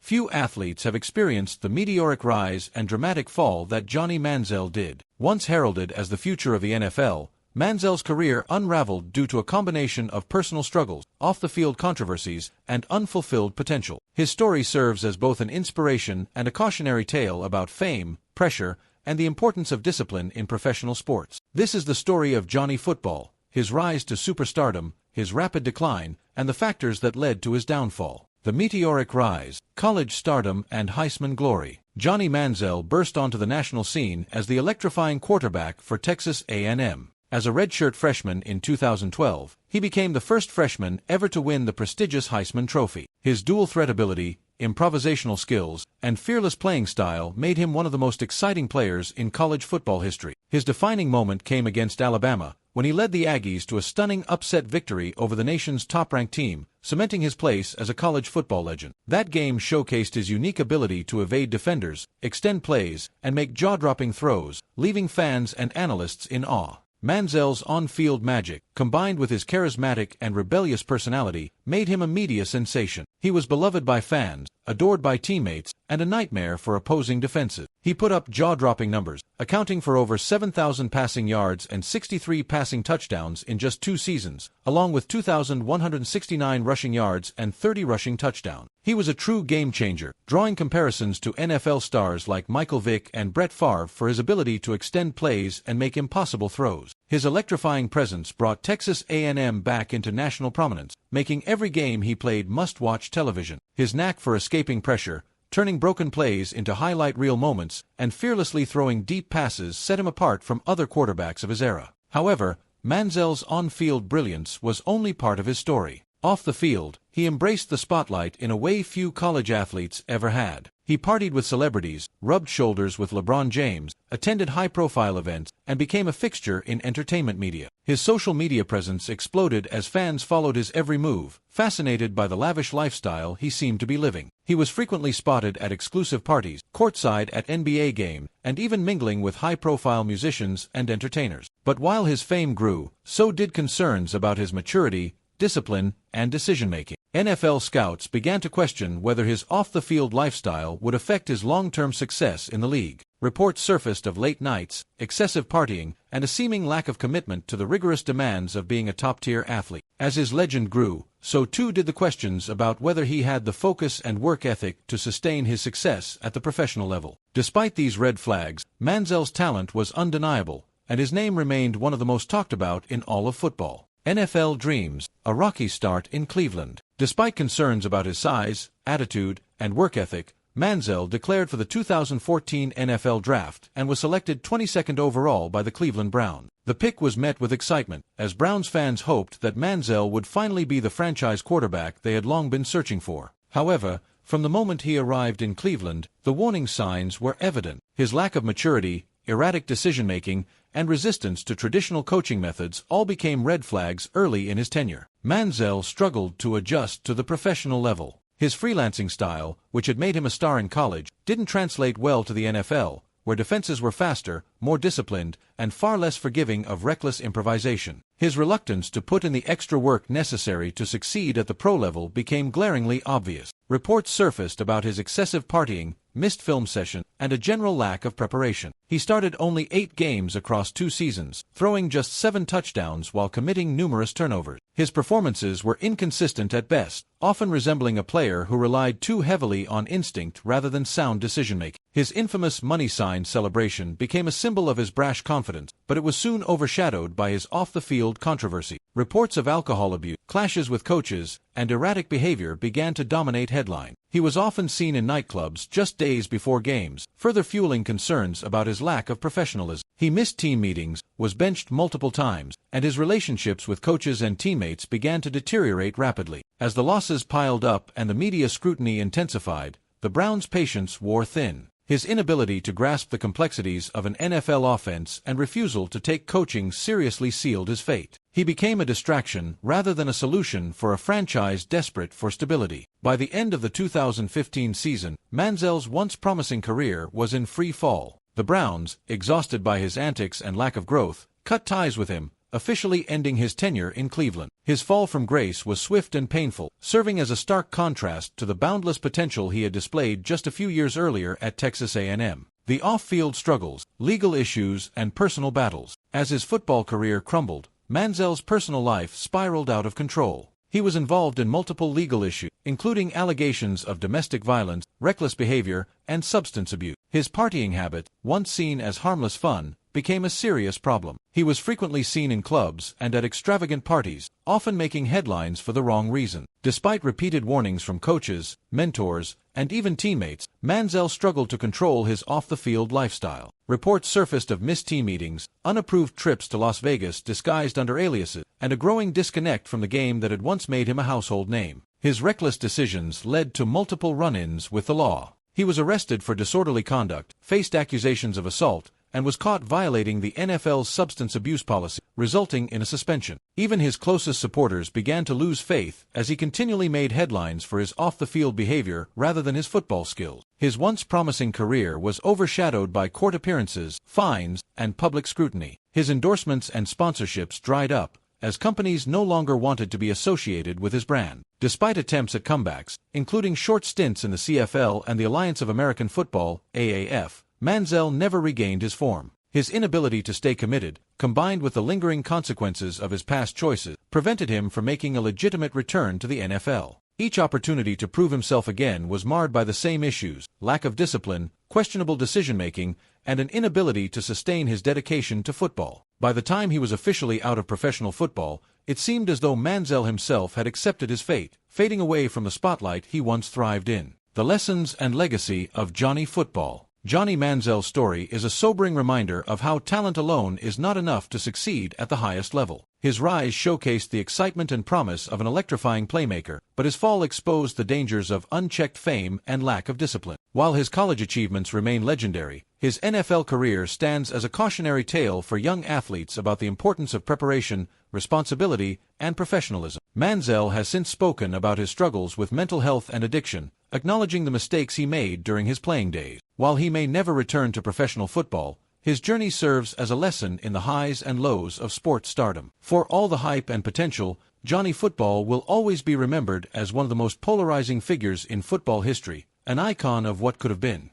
few athletes have experienced the meteoric rise and dramatic fall that Johnny Manziel did. Once heralded as the future of the NFL, Manziel's career unraveled due to a combination of personal struggles, off-the-field controversies, and unfulfilled potential. His story serves as both an inspiration and a cautionary tale about fame, pressure, and the importance of discipline in professional sports. This is the story of Johnny Football, his rise to superstardom, his rapid decline, and the factors that led to his downfall. The meteoric rise, college stardom, and Heisman glory. Johnny Manziel burst onto the national scene as the electrifying quarterback for Texas A&M. As a redshirt freshman in 2012, he became the first freshman ever to win the prestigious Heisman Trophy. His dual-threat ability, improvisational skills, and fearless playing style made him one of the most exciting players in college football history. His defining moment came against Alabama, when he led the Aggies to a stunning upset victory over the nation's top-ranked team, cementing his place as a college football legend. That game showcased his unique ability to evade defenders, extend plays, and make jaw-dropping throws, leaving fans and analysts in awe. Manziel's on-field magic, combined with his charismatic and rebellious personality, made him a media sensation. He was beloved by fans, adored by teammates, and a nightmare for opposing defenses. He put up jaw-dropping numbers, accounting for over 7,000 passing yards and 63 passing touchdowns in just 2 seasons, along with 2,169 rushing yards and 30 rushing touchdowns. He was a true game-changer, drawing comparisons to NFL stars like Michael Vick and Brett Favre for his ability to extend plays and make impossible throws. His electrifying presence brought Texas A&M back into national prominence, making every game he played must-watch television. His knack for escaping pressure, turning broken plays into highlight reel moments, and fearlessly throwing deep passes set him apart from other quarterbacks of his era. However, Manziel's on-field brilliance was only part of his story. Off the field, he embraced the spotlight in a way few college athletes ever had. He partied with celebrities, rubbed shoulders with LeBron James, attended high-profile events, and became a fixture in entertainment media. His social media presence exploded as fans followed his every move, fascinated by the lavish lifestyle he seemed to be living. He was frequently spotted at exclusive parties, courtside at NBA games, and even mingling with high-profile musicians and entertainers. But while his fame grew, so did concerns about his maturity, discipline, and decision-making. NFL scouts began to question whether his off-the-field lifestyle would affect his long-term success in the league. Reports surfaced of late nights, excessive partying, and a seeming lack of commitment to the rigorous demands of being a top-tier athlete. As his legend grew, so too did the questions about whether he had the focus and work ethic to sustain his success at the professional level. Despite these red flags, Manziel's talent was undeniable, and his name remained one of the most talked about in all of football. NFL dreams, a rocky start in Cleveland. Despite concerns about his size, attitude, and work ethic, Manziel declared for the 2014 NFL Draft and was selected 22nd overall by the Cleveland Browns. The pick was met with excitement, as Browns fans hoped that Manziel would finally be the franchise quarterback they had long been searching for. However, from the moment he arrived in Cleveland, the warning signs were evident. His lack of maturity, erratic decision-making, and resistance to traditional coaching methods all became red flags early in his tenure. Manziel struggled to adjust to the professional level. His freelancing style, which had made him a star in college, didn't translate well to the NFL, where defenses were faster, more disciplined, and far less forgiving of reckless improvisation. His reluctance to put in the extra work necessary to succeed at the pro level became glaringly obvious. Reports surfaced about his excessive partying, missed film sessions, and a general lack of preparation. He started only 8 games across 2 seasons, throwing just 7 touchdowns while committing numerous turnovers. His performances were inconsistent at best, often resembling a player who relied too heavily on instinct rather than sound decision-making. His infamous money sign celebration became a symbol of his brash confidence, but it was soon overshadowed by his off-the-field controversy. Reports of alcohol abuse, clashes with coaches, and erratic behavior began to dominate headlines. He was often seen in nightclubs just days before games, further fueling concerns about his lack of professionalism. He missed team meetings, was benched multiple times, and his relationships with coaches and teammates began to deteriorate rapidly. As the losses piled up and the media scrutiny intensified, the Browns' patience wore thin. His inability to grasp the complexities of an NFL offense and refusal to take coaching seriously sealed his fate. He became a distraction rather than a solution for a franchise desperate for stability. By the end of the 2015 season, Manziel's once promising career was in free fall. The Browns, exhausted by his antics and lack of growth, cut ties with him, officially ending his tenure in Cleveland. His fall from grace was swift and painful, serving as a stark contrast to the boundless potential he had displayed just a few years earlier at Texas A&M. The off-field struggles, legal issues, and personal battles. As his football career crumbled, Manziel's personal life spiraled out of control. He was involved in multiple legal issues, including allegations of domestic violence, reckless behavior, and substance abuse. His partying habit, once seen as harmless fun, became a serious problem. He was frequently seen in clubs and at extravagant parties, often making headlines for the wrong reason. Despite repeated warnings from coaches, mentors, and even teammates, Manziel struggled to control his off-the-field lifestyle. Reports surfaced of missed team meetings, unapproved trips to Las Vegas disguised under aliases, and a growing disconnect from the game that had once made him a household name. His reckless decisions led to multiple run-ins with the law. He was arrested for disorderly conduct, faced accusations of assault, and was caught violating the NFL's substance abuse policy, resulting in a suspension. Even his closest supporters began to lose faith as he continually made headlines for his off-the-field behavior rather than his football skills. His once promising career was overshadowed by court appearances, fines, and public scrutiny. His endorsements and sponsorships dried up, as companies no longer wanted to be associated with his brand. Despite attempts at comebacks, including short stints in the CFL and the Alliance of American Football, AAF, Manziel never regained his form. His inability to stay committed, combined with the lingering consequences of his past choices, prevented him from making a legitimate return to the NFL. Each opportunity to prove himself again was marred by the same issues: lack of discipline, questionable decision-making, and an inability to sustain his dedication to football. By the time he was officially out of professional football, it seemed as though Manziel himself had accepted his fate, fading away from the spotlight he once thrived in. The lessons and legacy of Johnny Football. Johnny Manziel's story is a sobering reminder of how talent alone is not enough to succeed at the highest level. His rise showcased the excitement and promise of an electrifying playmaker, but his fall exposed the dangers of unchecked fame and lack of discipline. While his college achievements remain legendary, his NFL career stands as a cautionary tale for young athletes about the importance of preparation, responsibility, and professionalism. Manziel has since spoken about his struggles with mental health and addiction, acknowledging the mistakes he made during his playing days. While he may never return to professional football, his journey serves as a lesson in the highs and lows of sports stardom. For all the hype and potential, Johnny Football will always be remembered as one of the most polarizing figures in football history, an icon of what could have been.